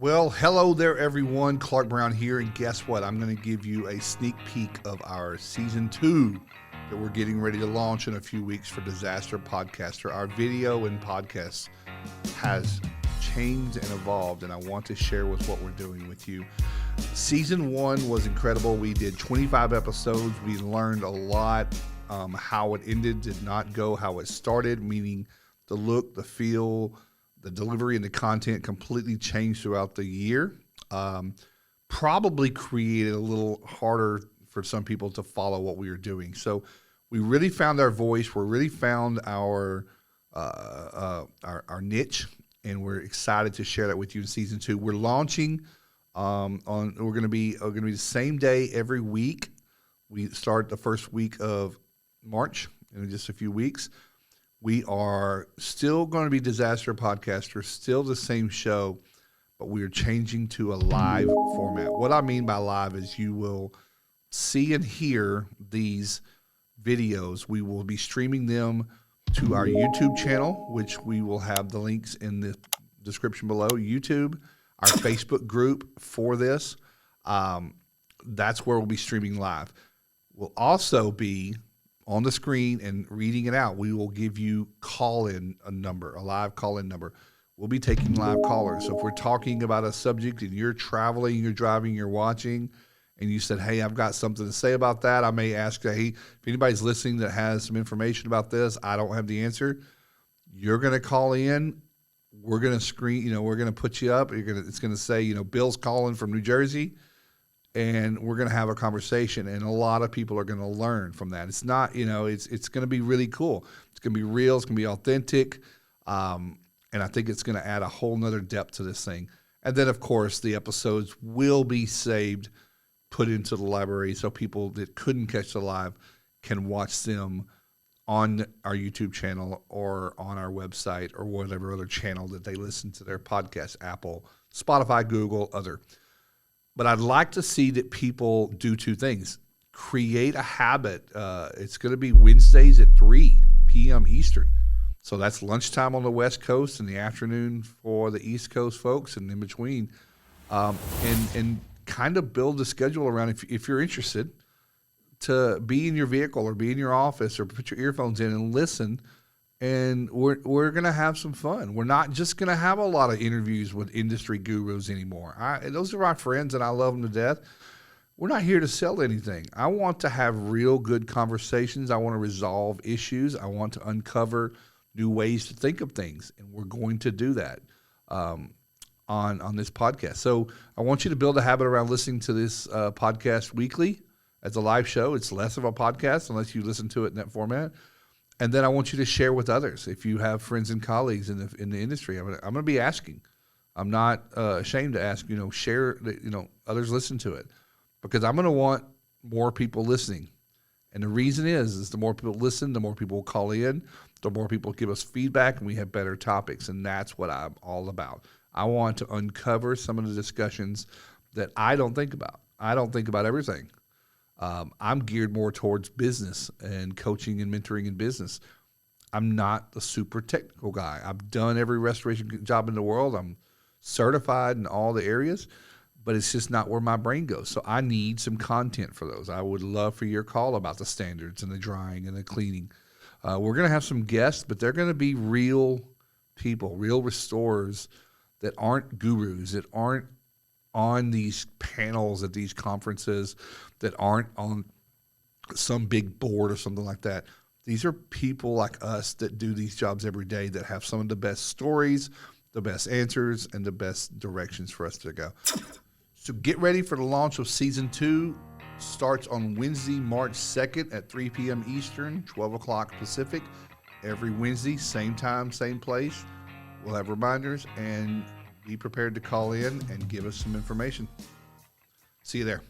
Well, hello there, everyone. Clark Brown here, and guess what? I'm going to give you a sneak peek of our season 2 that we're getting ready to launch in a few weeks for Disaster Podcaster. Our video and podcast has changed and evolved, and I want to share with what we're doing with you. Season 1 was incredible. We did 25 episodes. We learned a lot. How it ended did not go how it started, meaning the look, the feel, the delivery, and the content completely changed throughout the year. Probably created a little harder for some people to follow what we were doing. So we really found our voice. We really found our niche, and we're excited to share that with you in season 2. We're launching we're going to be the same day every week. We start the first week of March in just a few weeks. We are still going to be Disaster Podcaster, still the same show, but we are changing to a live format. What I mean by live is you will see and hear these videos. We will be streaming them to our YouTube channel, which we will have the links in the description below. YouTube, our Facebook group for this. That's where we'll be streaming live. We'll also be on the screen and reading it out. We will give you a live call-in number. We'll be taking live callers. So if we're talking about a subject and you're traveling, you're driving, you're watching, and you said, hey, I've got something to say about that, I may ask, hey, if anybody's listening that has some information about this, I don't have the answer, you're going to call in. We're going to screen, we're going to put you up. It's going to say, Bill's calling from New Jersey. And we're going to have a conversation, and a lot of people are going to learn from that. It's not, it's going to be really cool. It's going to be real. It's going to be authentic. And I think it's going to add a whole nother depth to this thing. And then, of course, the episodes will be saved, put into the library, so people that couldn't catch the live can watch them on our YouTube channel or on our website or whatever other channel that they listen to their podcast, Apple, Spotify, Google, other. But I'd like to see that people do two things. Create a habit. It's going to be Wednesdays at 3 p.m. Eastern. So that's lunchtime on the West Coast and the afternoon for the East Coast folks and in between. And kind of build a schedule around, if you're interested, to be in your vehicle or be in your office or put your earphones in and listen. And we're going to have some fun. We're not just going to have a lot of interviews with industry gurus anymore. Those are my friends, and I love them to death. We're not here to sell anything. I want to have real good conversations. I want to resolve issues. I want to uncover new ways to think of things, and we're going to do that on this podcast. So I want you to build a habit around listening to this podcast weekly as a live show. It's less of a podcast unless you listen to it in that format. And then I want you to share with others. If you have friends and colleagues in the industry, I'm going to be asking. I'm not ashamed to ask. Share. Others listen to it, because I'm going to want more people listening. And the reason is the more people listen, the more people will call in, the more people give us feedback, and we have better topics. And that's what I'm all about. I want to uncover some of the discussions that I don't think about. I don't think about everything. I'm geared more towards business and coaching and mentoring in business. I'm not the super technical guy. I've done every restoration job in the world. I'm certified in all the areas, but it's just not where my brain goes. So I need some content for those. I would love for your call about the standards and the drying and the cleaning. We're going to have some guests, but they're going to be real people, real restorers that aren't gurus, that aren't on these panels at these conferences, that aren't on some big board or something like that. These are people like us that do these jobs every day, that have some of the best stories, the best answers, and the best directions for us to go. So get ready for the launch of Season 2. Starts on Wednesday, March 2nd at 3 p.m. Eastern, 12 o'clock Pacific. Every Wednesday, same time, same place. We'll have reminders, and be prepared to call in and give us some information. See you there.